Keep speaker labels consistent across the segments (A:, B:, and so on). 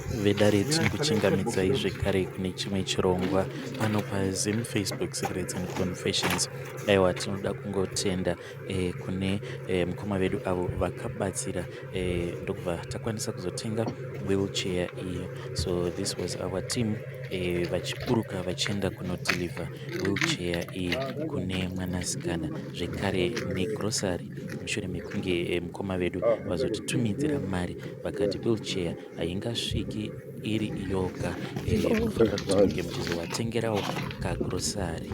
A: vedare tiri kuchingamidzai zvekare kune chimwe chirongwa pano pazim Facebook Secrets and Confessions. Aiwa, tinoda kungotenda kune mukoma vedu avo vakabatsira ndokubva takwanisa kuzotenga wheelchair iyi. So this was our team vachiburuka vachienda kunodhilivha wheelchair iyi kune mwanasikana zvekare negrosary mushure mekunge mukoma vedu vazotitumidzira mari vakati wheelchair haingasviki iri yoga kufanira kuti munge muchizowatengerawo kagrosari.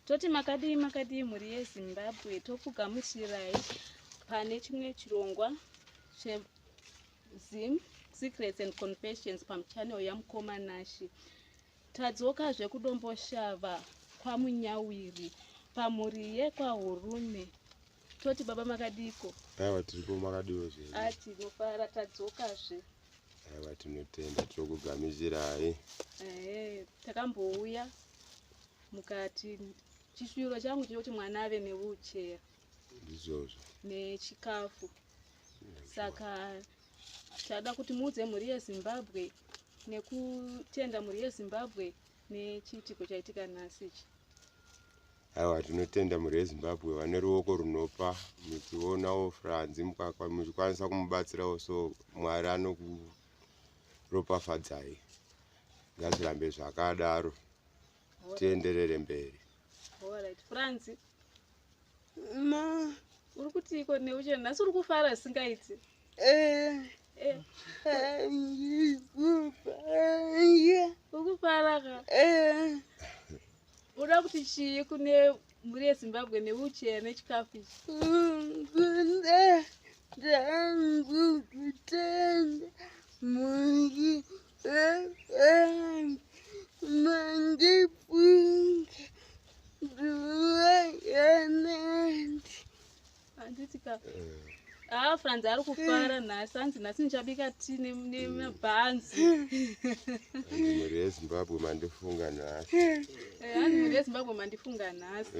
B: Toti makadi mhuri yeZimbabwe tokugamuchirai pane chimwe chirongwa cheZim Secrets and Confessions pamuchannel yamukoma Nashi. Tadzoka zvekudomboshava kwamunyawiri pamhuri yekwahurume. Toti baba makadiko.
C: Aiwa, tiripo makadiwo zviri.
B: Ati nofara tadzokazve.
C: Aiwa, tinotenda tokugamichirai.
B: Takambouya mukati chishuwiro changu chekuti mwana ave newheelchair
C: ndizvozvo
B: nechikafu. Saka tada kuti muudze mhuri yeZimbabwe nekutenda mhuri yeZimbabwe nechiitiko chaitika nhasi ichi.
C: Aiwa, tinotenda mhuri yeZimbabwe vane ruoko runopa, muchionawo Franzi muchikwanisa kumubatsirawo, so Mwari anokuropafadzai. Ngazvirambe zvakadaro, tienderere mberi.
B: Alright, Franzi. Uri kutiko neuche nhasi uri kufara singaiti? Ukufara ka? Uda kuti chii kune mhuri yeZimbabwe newheelchair nechikafu ichi?
D: Ndangu kutenda mhuri mandifunga duwayanandi.
B: Anditika. Franzi ari kufara nhasi, anzi nhasi nichabika tii nemabhanzi.
C: Mhuri yeZimbabwe mandifunga nhasi.
B: Hanzi mhuri yeZimbabwe mandifunga nhasi.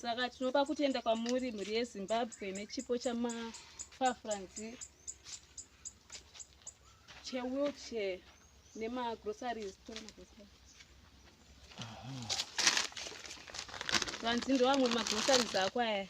B: Saka tinopa kutenda kwamuri mhuri yeZimbabwe nechipo chamaFranzi chewheelchair nemagroceries. Franzi ndo amwe magroceries ako aya.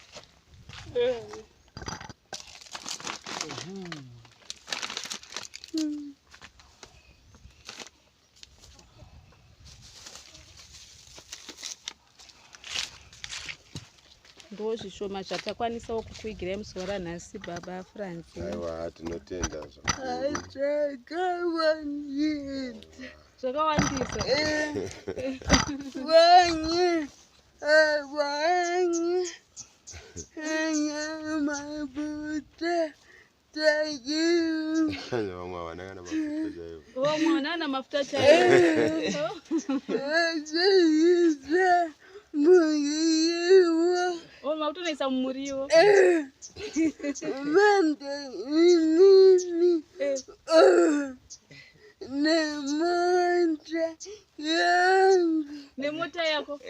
B: Ndo zvishoma zvatakwanisawo kukuigirai musi ranhasi baba Franzi.
C: Aiwa, tinotenda
B: zvakawandisa.
C: vamwe havana kana mafuta chaivo.
B: Vamwe havana mafuta chaivo. Makutonoisa mumuriwo. Nemota yako.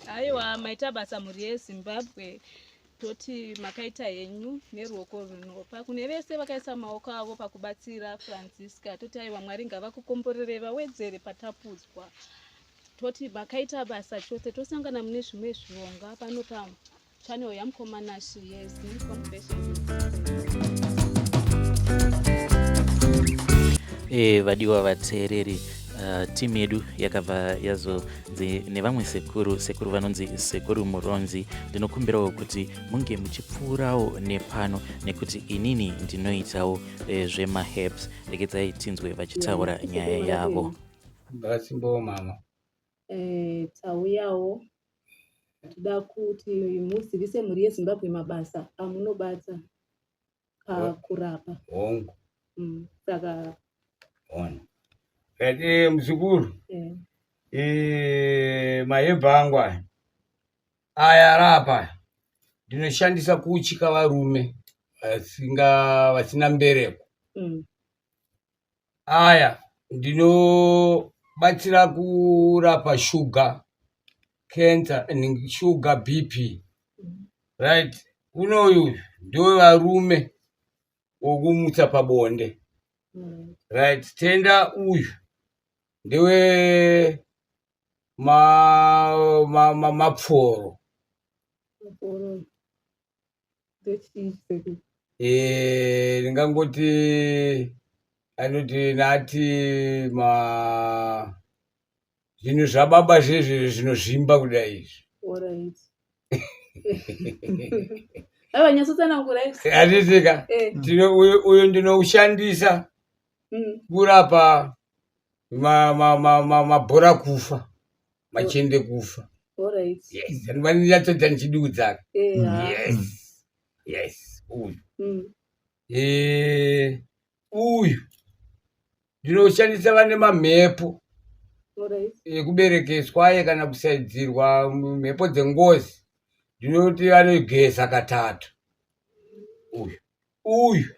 B: Aiwa, maita basa mhuri yeZimbabwe. toti makaita henyu neruoko runopa. Kune vese vakaisa maoko avo pakubatsira Francisca, toti aiwa Mwari ngavakukomborere vawedzere patapudzwa. Toti makaita basa chose, tosangana mune zvimwe zvionga pano channel yamukomana Shiyezi Confessions.
A: Vadiwa vateereri, timu yedu yakabva yazonzi nevamwe sekuru vanonzi sekuru muronzi. Ndinokumbirawo kuti munge muchipfuurawo nepano nekuti inini ndinoitawo zvemaherbs. Regedzai tinzwe vachitaura nyaya yavo.
E: Ngasimbo mama.
B: Tauyawo toda kuti muzivise mhuri yeZimbabwe mabasa amunobata pakurapa.
E: Hongu.
B: Saka
E: ona. Kati mzukuru. Mahebha angu aya arapa ndinoshandisa kuchika varume vasina mbereko. Aya ndinobatsira kurapa sugar, cancer, sugar, BP. Right? Unoyu ndio varume wokumutsa pabonde. Right? Tenda uyu ndewe mapforo. Ndingangoti anoti nati zvinhu zvababa zvezve zvinozvimba kudai izvi.
B: Alright. Ava nyasotsanangura izvi.
E: Atisika. Uyo ndinoushandisa kurapa mabhora kufa, machende kufa.
B: Alright.
E: Yes, ndinatodza ndichidiudzaka. Yes. Yes. Uyu ndinoshandisa vane mamhepo ekuberekeswa kana kusaidzirwa mhepo dzengozi. Ndinoti vanogeza katatu. Uyu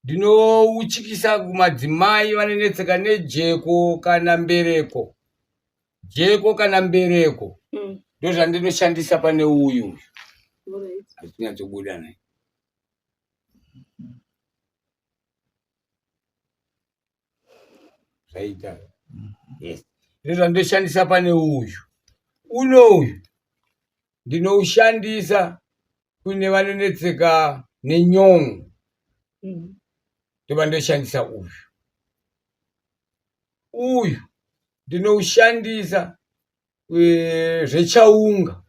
E: ndinouchikisa kumadzimai vanonetseka nejeko kana mbereko. Jeko kana mbereko. Ndo zvandinoshandisa pane uyu. Atinatsobuda naye. Zvaita. Yes. Ndo zvandoshandisa pane uyu. Uyu ndinoushandisa kune vanonetseka nenyongo. Ndo ndoshandisa uyu. Uyu ndinoushandisa zvechaunga.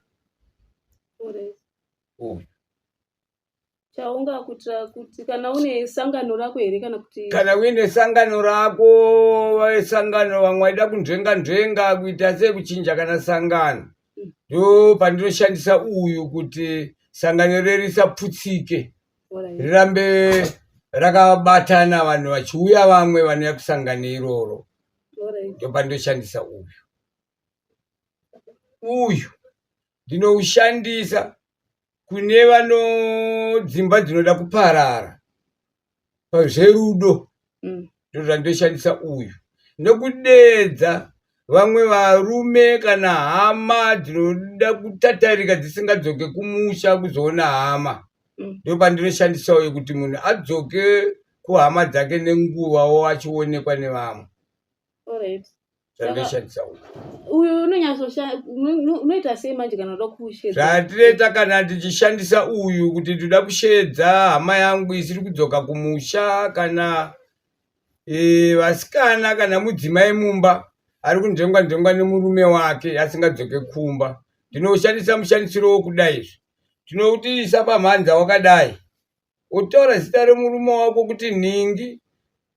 B: Chaunga kuitira kuti kana une sangano rako here kana kuti
E: kana uine sangano rako, sangano vamwe vaida kunzvenga kuita sekuchinja kana sangano. Ndo pandinoshandisa uyu kuti sangano risaputsike. Rirambe rakabatana vanhu vachiuya vamwe vanouya kusangana iroro. Ndo pandoshandisa uyu. Uyu ndinoushandisa kune dzimba dzinoda kuparara pazverudo. Ndo zvandoshandisa uyu. Nokudedza vamwe varume kana hama dzinoda kutatarika dzisingadzoke kumusha kuzoona hama. Ndo pandinoshandisa uyu kuti munhu adzoke kuhama dzake nenguvawo achionekwa nevamwe.
B: Alright.
E: Zvandoshandisa uyu.
B: Uyu unoita sei manje kana unoda kushedza?
E: Zvatireta kana tichishandisa uyu kuti toda kushedza hama yangu isiri kudzoka kumusha kana vasikana kana mudzimai mumba ari kunzvengwa nemurume wake asingadzoke kumba. Ndinoshandisa mushandisiro wokudai izvi. Tinoutiisa pamhanza wakadai. Utaura zita remurume wako kuti Ningi.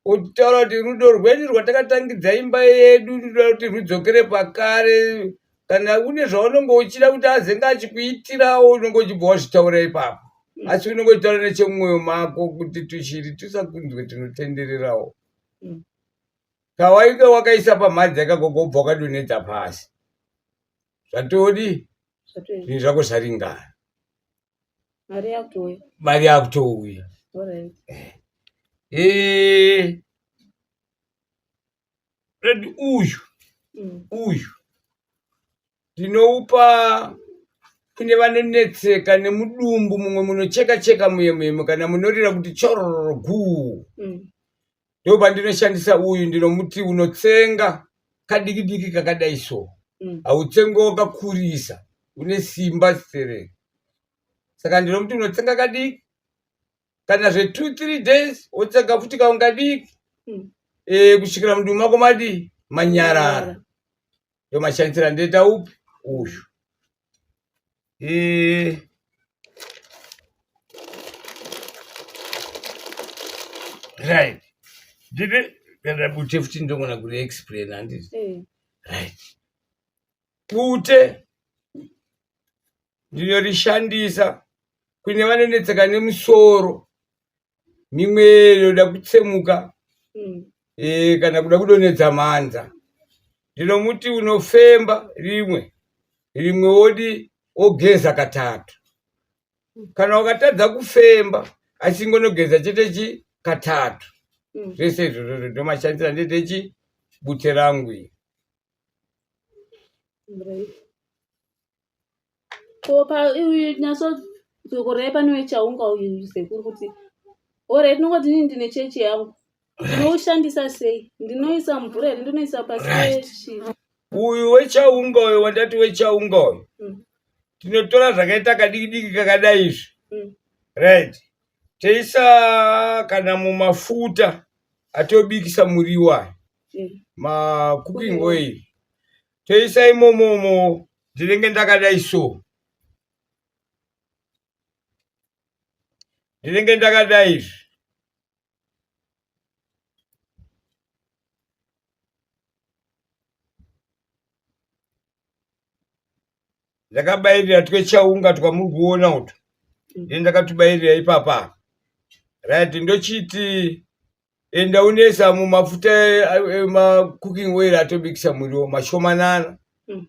E: Utaura kuti rudo rwedu rwatakatangidza imba yedu toda kuti rudzokere pakare. Kana une zvaunenge uchida kuti azenge achikuitirawo unenge uchibva wazvitaura ipapo. Asi unenge uchitaura nechemumwoyo mako kuti tushiri tusakunzwe tinotendererawo. Kawaika wakaisa pamhanza yakagogobva wakadonedza pasi. Zvatodi? Zvinhu zvako zvaringana. Mari yakutouya. Uyu ndinoupa kune vanonetseka nemudumbu mumwe munocheka muyemuyemo kana munorira kuti chororo guu. Ndo pandinoshandisa uyu ndinomuti unotsenga kadiki kakadai so. Hautsenga wakakurisa une simba serere. Saka ndinomuti unotsenga kadiki kana 2-3 days wotsenga futi kaungadiki kusvikira mudumbu mako madi manyarara. Ndo mashandisira ndoita upi uyu. Right. Did kana bute futi ndongona kuri explain handiti. Right. Bute ndinorishandisa kune vanonetseka nemusoro, mimwe inoda kutsemuka kana kuda kudonedza manza. Ndinomuti unofemba rimwe wodi ogeza katatu. Kana ukatadza kufemba asingonogeza chete katatu. Zvese izvozvo ndomashandisira ndetechi bute rangu iri.
B: Kopa nyaso kurepa niwe chaunga uyu sekuru kuti ore ndinongoti nini ndine chechi yangu. Ndinoushandisa sei? Ndinoisa mvura here ndinoisa pasi.
E: Uyu wechaunga uyu wandati wechaunga uyu. Tinotora zvakaita kadiki kakadai izvi. Right. Teisa kana mumafuta atobikisa muriwa. Ma cooking oil. Teisa imomo ndinenge ndakadai so. Ndinenge ndakadai izvi. Ndakabairira twechaunga twamurikuona utu. Ndakatubairira ipapa. Right, ndochiti enda unesa mumafuta ma cooking oil atobikisa muriwo mashomanana.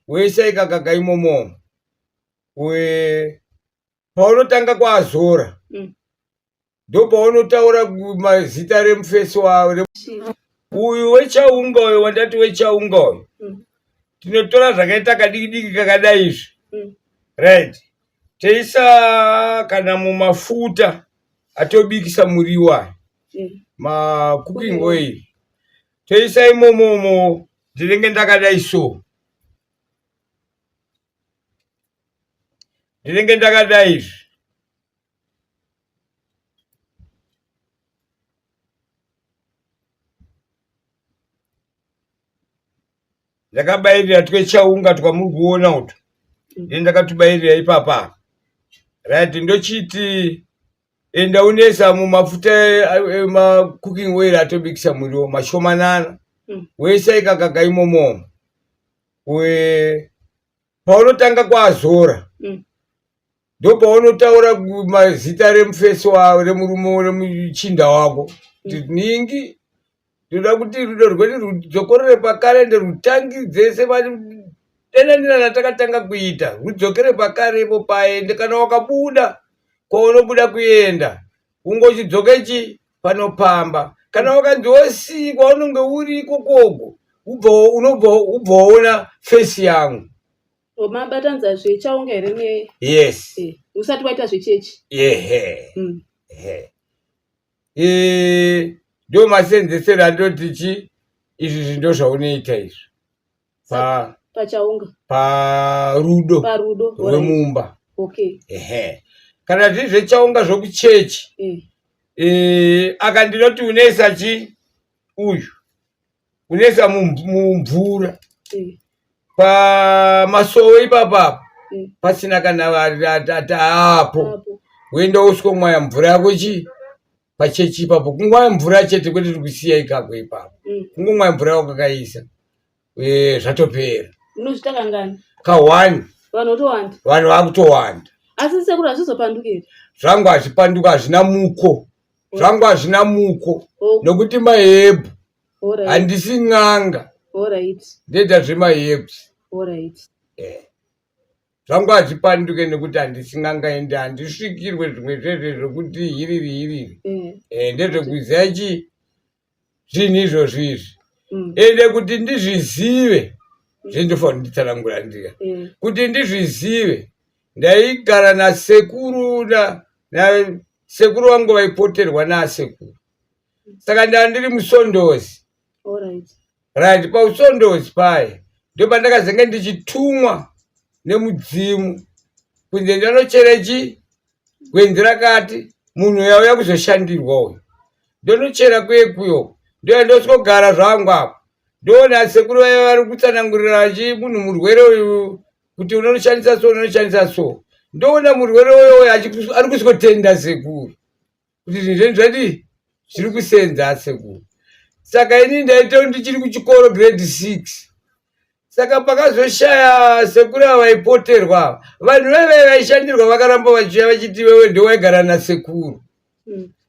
E: Wesaika kakaimomo. Paunotanga kwaazora. Ndo paunotaura mazita remufesi wawo. Uyu wechaunga uyu wandati wechaunga uyu. Tinotora zvakaita kadiki kakadai izvi. Right. Teisa kana mumafuta atobikisa muriwa. Ma cooking oil. Teisa imomo ndinenge ndakadai so. Ndinenge ndakadai izvi. Ndakabairira twechaunga twamurikuona utu. Ndakatubairira ipapa. Right, ndochiti enda unesa mumafuta ma cooking oil atobikisa muriwo mashomanana. Wesaika kakaimomo. Paunotanga kwaazora. Ndo paunotaura mazita remufesi wawo remuchinda wako. Ningi ndoda kuti rudo rwedu rudzokorere pakare nderutangi dzese tenandina takatanga kuita rudzokere pakarepo paende kana wakabuda kwaunobuda kuenda ungochidzokechi panopamba kana wakanzi wosikwa unonge uri ikokoko ubva waona fesi yangu.
B: Mabatanza zvechaunga here ne?
E: Yes.
B: Usati waita zvechechi?
E: Ndo masenzesero andotichi izvi ndo zvaunoita izvi.
B: Pachaunga.
E: Parudo rwemumba.
B: Okay.
E: Kana zviri zvechaunga zvokuchechi. Akandinoti unoisa uyu. Unoisa mumvura. Pamasowe ipapapo. Pasina kana apo. Wenda uskomwaya mvura yako pachechi ipapo. Kungwaya mvura chete kwete tikusiya ikako ipapo. Kungomwaya mvura yako kakaisa. Zvatopera.
B: Unochita kangani?
E: Ka1.
B: Vanhu otowanda.
E: Vanhu vakutowanda.
B: Asi sekuru hazvizopandukira.
E: Zvangu hazvipanduka, hazvina muko. Zvangu hazvina muko. Nokuti mahebhu. Handisi n'anga. Ndoita zvemahebhu. Zvangu hazvipanduke nekuti handisi n'anga ende handisvikirwe zvimwe zvese zvokuti hiriri. Ndezvekuziva zvinhu izvozvo izvi. Ende kuti ndizvizive. Zvindofanira kunditsanangura ndira. Kuti ndizvizive ndaigara nasekuru na sekuru vangu vaipoterwa nasekuru. Saka ndandiri musondozi. Right, pausondozi paya ndo pandakazenge ndichitumwa nemudzimu kunze ndanochera gwenzi rakati munhu yauya kuzoshandirwa uyu. Ndonochera kwekuyo ndosvogara zvangu apo ndoona sekuru vaya vari kutsanangurira munhu murwere uyu kuti unonoshandisa so ndoona murwere uyo ari kusvotenda sekuru kuti zvinhu zvati zviri kusenza sekuru. Saka ini ndaita ndichiri kuchikoro grade 6. Saka pakazoshaya sekuru vaipoterwa vanhu veve vaishandirwa vakaramba vachiuya vachiti wewe ndowaigara nasekuru.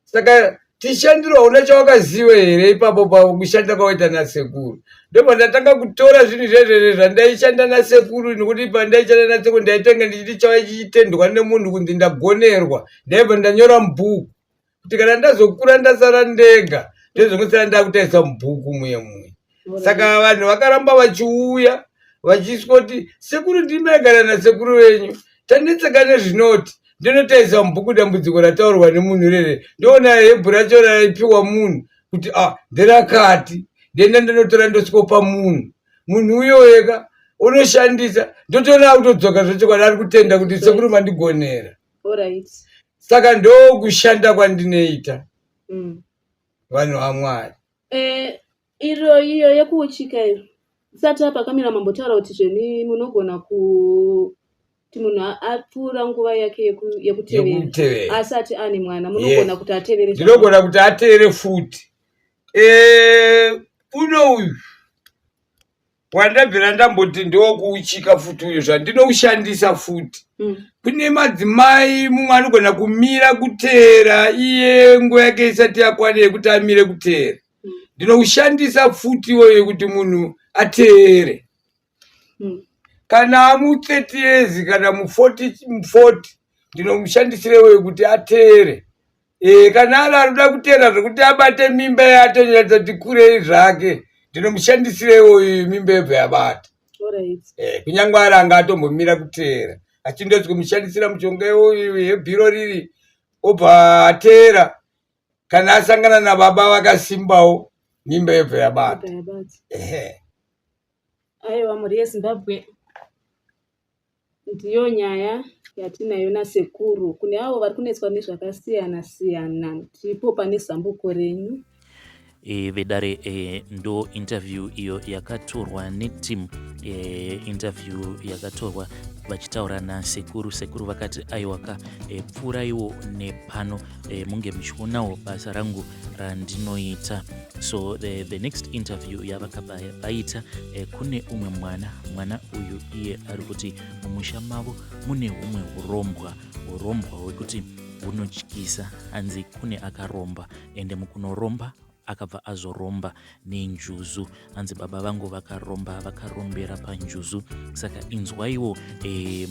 E: Saka tishandirwa una chawakaziva here ipapo pakushanda kwawaita nasekuru. Ndipo ndatanga kutora zvinhu zvezvezve zvandaishanda nasekuru nekuti pandaishanda nasekuru ndaitanga ndichiti chaichitendwa nemunhu kunzi ndagonerwa ndaibva ndanyora mubhuku kuti kana ndazokura ndasara ndega ndozongosara ndakutaisa mubhuku muye. Saka vanhu vakaramba vachiuya vachiswa kuti sekuru ndimaigara nasekuru wenyu tanditseka nezvinoti ndinotaisa mubhuku dambudziko rataurwa nemunhu rere ndoona hebhu racho raipiwa munhu kuti nderakati ndenda ndinotora ndosikopa munhu uyoyeka unoshandisa ndotoona kutodzoka zvechokwadi ari kutenda kuti sekuru mandigonera. Saka ndokushanda kwandinoita vanhu vaMwari.
B: Iyo yekuuchika iro isati apakamira mambotaura kuti zveni munogona kuti munhu apfuura nguva yake yekutevera asati ane mwana munogona kuti atevere.
E: Ndinogona kuti atevere futi. Uno uyu wandabvira ndamboti ndokuuchika futi uyu zvandinoushandisa futi. Kune madzimai mumwe anogona kumira kuteera iye nguva yake isati yakwana yekuti amire kuteera. Ndinoushandisa futi iwoyo kuti munhu ateere. Kana amu30 years kana mu40 ndinomushandisira iwoyo kuti ateere. Kana anoda kuteera zvokuti abate mimba yatonyaradza kuti kurei zvake ndinomushandisira iwoyo mimba yobva yabata. Kunyangwe aranga atombomira kuteera achindodzi kumushandisira mushonga iwoyo hebhiro riri obva ateera. Kana asangana nababa vakasimbawo mimba yobva yabata.
B: Aiwa mhuri yeZimbabwe ndiyo nyaya yatinayo nasekuru. Kune avo vari kunetswa nezvakasiyana siyana tiripo pane zambuko renyu.
A: Vedare ndo interview iyo yakatorwa netimu interview yakatorwa vachitaura nasekuru. Sekuru vakati aiwaka pfuura iwo nepano munge muchionawo basa rangu randinoita. So the next interview yavakabaita kune umwe mwana uyu iye ari kuti mumusha mavo mune umwe urombwa hwekuti hunotyisa hanzi kune akaromba ende mukunoromba akabva azoromba nenjuzu. Hanzi baba vangu vakarombera panjuzu. Saka inzwaiwo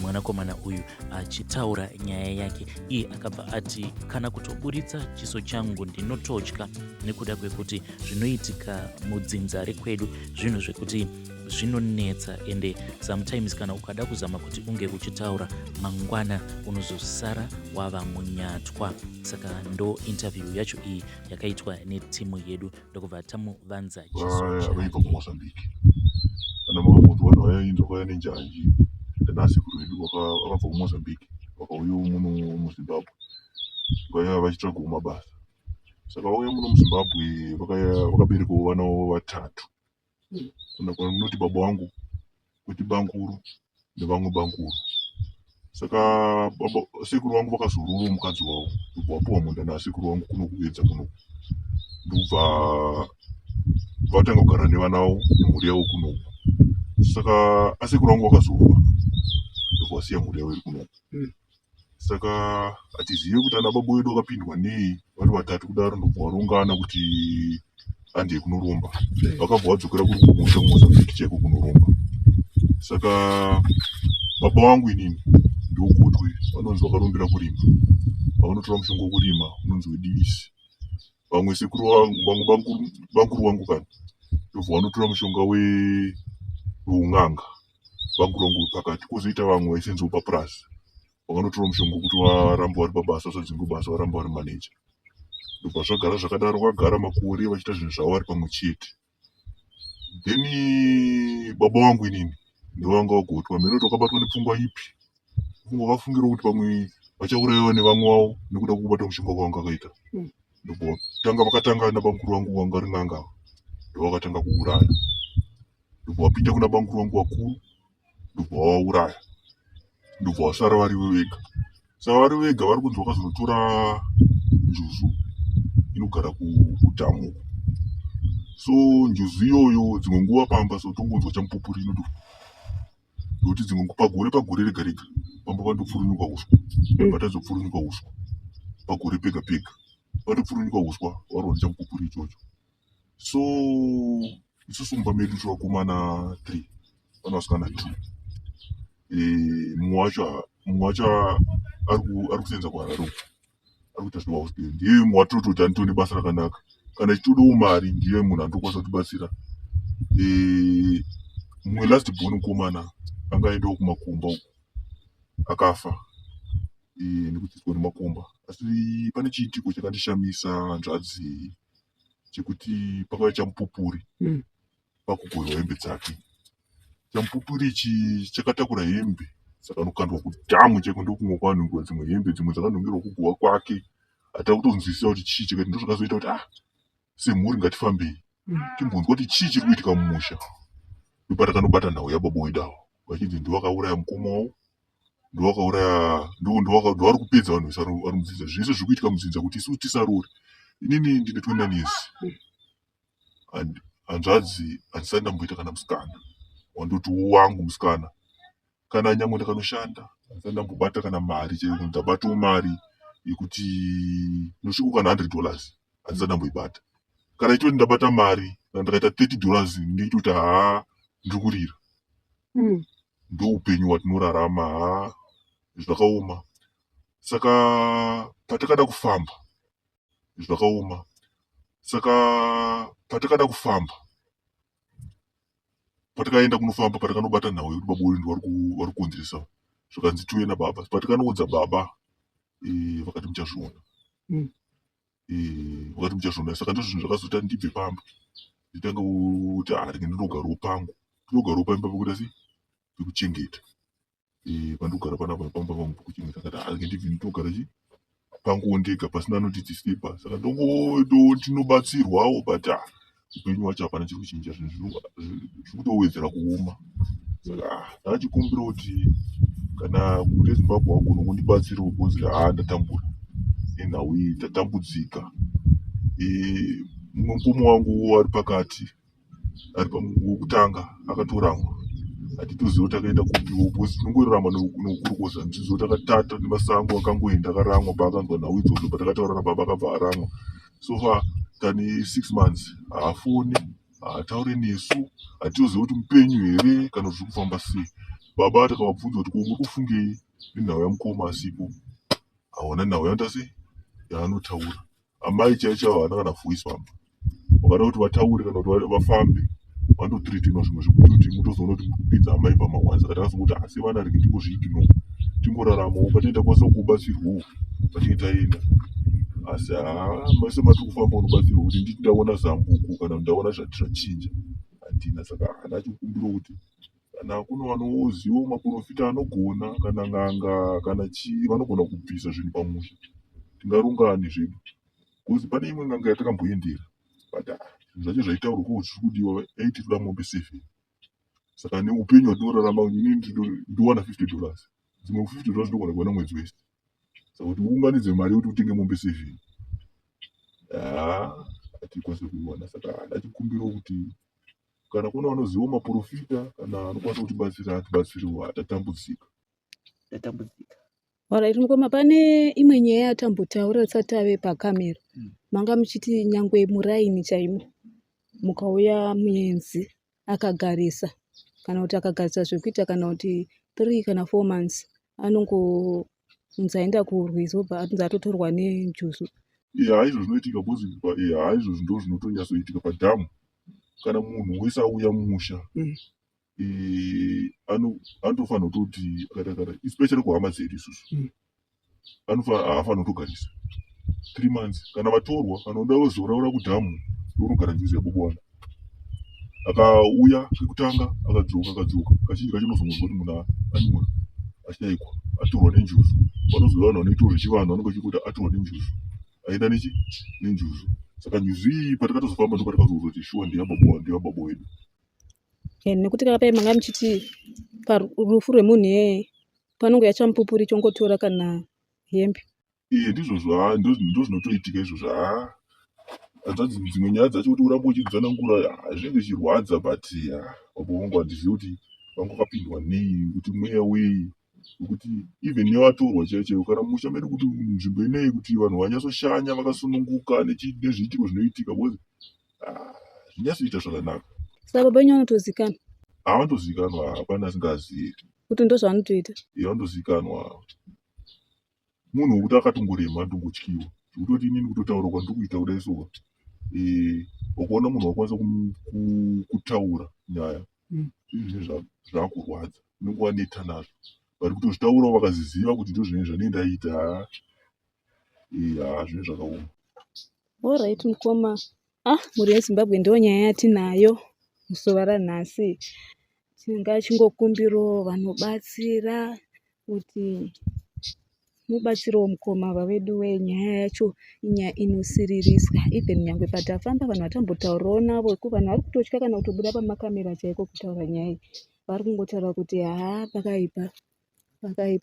A: mwanakomana uyu achitaura nyaya yake. Iye akabva ati kana kutoburitsa chiso changu ndinototya nekuda kwekuti zvinoitika mudzinzare kwedu zvinhu zvekuti zvinonetsa ende sometimes kana ukada kuzama kuti unge uchitaura mangwana unozosara wava munyatwa. Saka ndo interview yacho iyi yakaitwa netimu yedu ndokubva tamuvanza chiso chake.
F: Kana munhu vanhu vayainzwa kwaya nenjanji nasekuru vedu vakabva kuMozambique vakauya muno muZimbabwe vaya vachitsvaga mabasa. Saka vauya muno muZimbabwe vakaberekawo vana vatatu. Kuna kunoti baba wangu kuti Bankuru nevamwe Bankuru. Saka sekuru wangu vakazorova mukadzi wavo wapuwa munda nasekuru wangu kuno kuedza kuno ndobva vatanga kugara nevana vavo nemhuri yavo kuno. Saka asekuru wangu vakazofa ndokuvasiya mhuri yavo iri kuno. Saka hatizivi kuti ana baba vedu vakapindwa nei vari vatatu kudaro ndobva varongana kuti andiye kunoromba. Vakabva vadzokera kuri kumusha kuMozambique chaiko kunoromba. Saka baba wangu inini ndokutwe vanonzi vakarombera kurima. Vanotora mushonga wokurima unonzi wedivisi. Vamwe sekuru vamwe Bankuru wangu kana ndobva vanotora mushonga weung'anga. Bankuru wangu pakati kwozoita vamwe vaisenzawo papurasi vakanotora mushonga kuti varamba vari pabasa usadzinge basa varamba vari maneja. Ndobva zvagara zvakadaro, vagara makore vachiita zvinhu zvavo vari pamwe chete. Then baba vangu inini ndovanga vagotwa mhero kuti vakabatwa nepfungwa ipi. Pfungwa vakafungira kuti pamwe vachaurayiwa nevamwe wavo nekuda kwekubata mushonga kwavanga vakaita. Ndobva vakatanga nabamukuru vangu vanga vari n'anga, ndovakatanga kuuraya. Ndobva vapinda kuna bamukuru vangu vakuru, ndobva vavauraya. Ndobva vasara vari vega. Saka vari vega vari kunzi vakazotora njuzu inogara kudhamu. So njuzu iyoyo dzimwe nguva pamba sotongonzwa chamupupuri inotofa. Nokuti dzimwe pagore rega rega pamba pandopfurunyuka uswa. Patadzopfurunyuka uswa pagore pega pega pandopfurunyuka uswa varona chamupupuri ichocho. So isusu mumba medu tavakomana 3 pana vasikana 2. Mumwe wacho ari kusenza kuHarare, ari kuita zvehouse girl. Ndiye mumwe watototi anditone basa rakanaka. Kana tichitodawo mari ndiye munhu andokwanisa kutibatsira. Mumwe last born mukomana anga aendawo kumakomba uko akafa nekudzidzwa nemakomba. Asi pane chiitiko chakandishamisa hanzvadzi chekuti pakauya chamupupuri pakugohwa hembe dzake. Chamupupuri ichi chakatakura hembe dzakandokandwa kudhamu cheko ndokumwe kwanhungwa dzimwe hembe dzimwe dzakandongerwa kugohwa kwake. Hatava kutonzwisisa kuti chii chakaita, ndozvakazoita kuti semhuri ngatifambei timbonzwa kuti chii chiri kuitika mumusha. Ndopatakandobata nhau yababa wedawo vachidzi ndovakauraya mukoma wavo, ndovari kupedza vanhu vese vari mudzinza. Zvese zviri kuitika mudzinza kuti isusu tisarore. Inini ndine 29 years. Hanzvadzi handisati ndamboita kana musikana wandoti wangu musikana. Kana nyangwe ndakanoshanda handisati ndambobata kana mari chaiyo, ndabatawo mari yekuti nosvika kana $100 handisati ndamboibata. Kana ichoti ndabata mari kana ndakaita $30 ndechitoti ndiri kurira. Ndoupenyu hwatinorarama zvakaoma. Saka patakada kufamba zvakaoma. Saka patakada kufamba patakaenda kunofamba patakandobata nhau yekuti baba wedu vari kukonzeresa zvakanzi tiuye nababa. Patakanoudza baba vakati muchazviona. Vakati muchazviona. Saka ndizvo zvinhu zvakazoti ndibve pamba nditanga kuti rege ndinogarawo pangu. Ndinogarawo pamba pekuti asi pekuchengeta. Pandogara panapa pamba pangu pekuchengeta. Akati rege ndibve ndinogara pangu ndega pasina anotiti sleeper. Saka ndinobatsirwawo but upenyu hwacho hapana chiri kuchinja, zvinhu zviri kutowedzera kuoma. Saka ndachikumbira kuti kana kune Zimbabwe wagona kundibatsirawo kunzi ndatambura nenhau iyi, ndatambudzika. Mumwe mukoma wangu ari pakati, ari wokutanga akatoramwa. Hatitoziva kuti akaenda kupiwo bhosi, tinongorarama nokukurukoza. Ndichiziva kuti akatata nemasango akangoenda akaramwa paakanzwa nhau idzodzo. Patakataura nababa akabva aramwa. So far tane 6 months haafoni, haataure nesu, hatitoziva kuti mupenyu here kana zviri kufamba sei. Baba takavabvunza kuti muri kufungei nenhau yamukoma asipo. Haona nhau yaenda sei yaanotaura. Amai chaicho havana kana voice pamba. Vakada kuti vataure kana kuti vafambe vandothreatenwa zvimwe zvekuti mutozoona kuti muri kupinza amai pamahwana. Saka takazoti asi vana rege timbozviignore, timboraramawo patinenge takwanisa kubatsirwawo patinenge taenda. Asi mase matiri kufamba unobatsirwa kuti nditi ndaona zambuko kana ndaona zvachinja handina. Saka ndachikumbira kuti kana kuno vanozivawo maprofita anogona kana n'anga kana chii vanogona kubvisa zvinhu pamusha, tingarungane zvedu. Kuzi pane imwe n'anga yatakamboendera but zvinhu zvacho zvaitaurwa kuti zviri kudiwa 8 toda mombe 7. Saka neupenyu hwatinorarama inini ndowana $50. Dzimwe $50 ndogona kuona mwedzi wese. Saka kuti uunganidze mari yekuti utenge mombe 7 hatikwanisi kuiwana. Saka ndachikumbirawo kuti kana kuna vanozivawo maprofita kana anokwanisa kutibatsira atibatsiriwo, hatatambudzika.
B: Alright, mukoma, pane imwe nyaya yatambotaura tisati tave pakamera. Manga muchiti nyangwe muraini chaimo mukauya muenzi akagarisa kana kuti akagarisa zvekuita kana kuti 3 kana 4 months anongonzi aenda kurwizi obva atonzi atotorwa nenjuzu.
F: Haizvo zvinoitika bhozi. Haizvo ndo zvinotonyatsoitika padhamu. Kana munhu wese auya mumusha anofanira kutoti especially kuhama dzedu isusu haafanira kutogarisa 3 months. Kana vatorwa kana uda kuzoraura kudhamu unogara njuzi yabobwana, akauya kekutanga akadzoka kazhinji kacho unozongonzwa kuti munhu anyura achidayikwa atorwa nenjuzu. Vanozouya vanhu vanoitawo zvechivanhu vanenge vachikuti atorwa nenjuzu, aenda nenjuzu. Saka njuzu iyi patakatozofamba ndopatakazozwa kuti shuwa ndeyababa wedu.
B: Nekuti kapai manga muchiti parufu rwemunhu iyeye panongoya chamupupuri chongotora kana hembe.
F: Ndizvo zvinotoitika izvozvo. Hadzanzi dzimwe nyaya dzacho kuti urambe uchidzanangura zvinenge zvichirwadza, but baba vangu handizivi kuti vanga vakapindwa nei, kuti mweya wei, kuti even nevatorwa chaicho kana mumusha medu kuti nzvimbo inei kuti vanhu vanyatsoshanya vakasununguka nezviitiko zvinoitika, because zvinyatsoita zvakanaka.
B: Saka baba venyu vanotozikanwa?
F: Havandozikanwa, hapana asingazivi
B: kuti ndo zvavanotoita.
F: Vanotozikanwa. Munhu wekuti akatongorema atongotyiwa kutoti inini kutotaura kwandikuita kudai soka, ukaona munhu wakwanisa kutaura nyaya zvinhu zvakurwadza unenge waneta nazvo, vari kutozvitaurawo vakaziziva kuti ndo zvinenge zvanendaita. Zvinenge zvakaoma.
B: Alright mukoma, mhuri yeZimbabwe ndo nyaya yatinayo muzuva ranhasi. Tinga chingokumbirawo vanobatsira kuti mubatsirewo mukoma vavedu wenyaya yacho inyaya inosiririswa. Even nyangwe patafamba vanhu vatambotaurawo navo, vanhu vari kutotya kana kutobuda pamakamera chaiko kutaura nyaya iyi. Vari kungotaura kuti pakaipa pane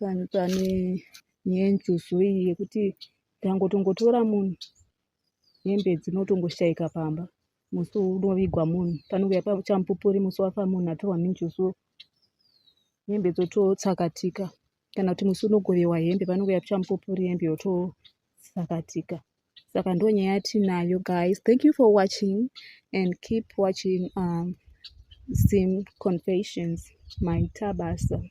B: nyaya yenjuzu iyi yekuti tangotongotora munhu hembe dzinotongoshaika pamba. Musi unovigwa munhu panouya chamupupuri, musi wafa munhu atorwa nenjuzu hembe dzototsakatika. Kana kuti musi unogovewa hembe panouya chamupupuri hembe yototsakatika. Saka ndo nyaya yatinayo guys. Thank you for watching and keep watching Sim Confessions. My Tabasa.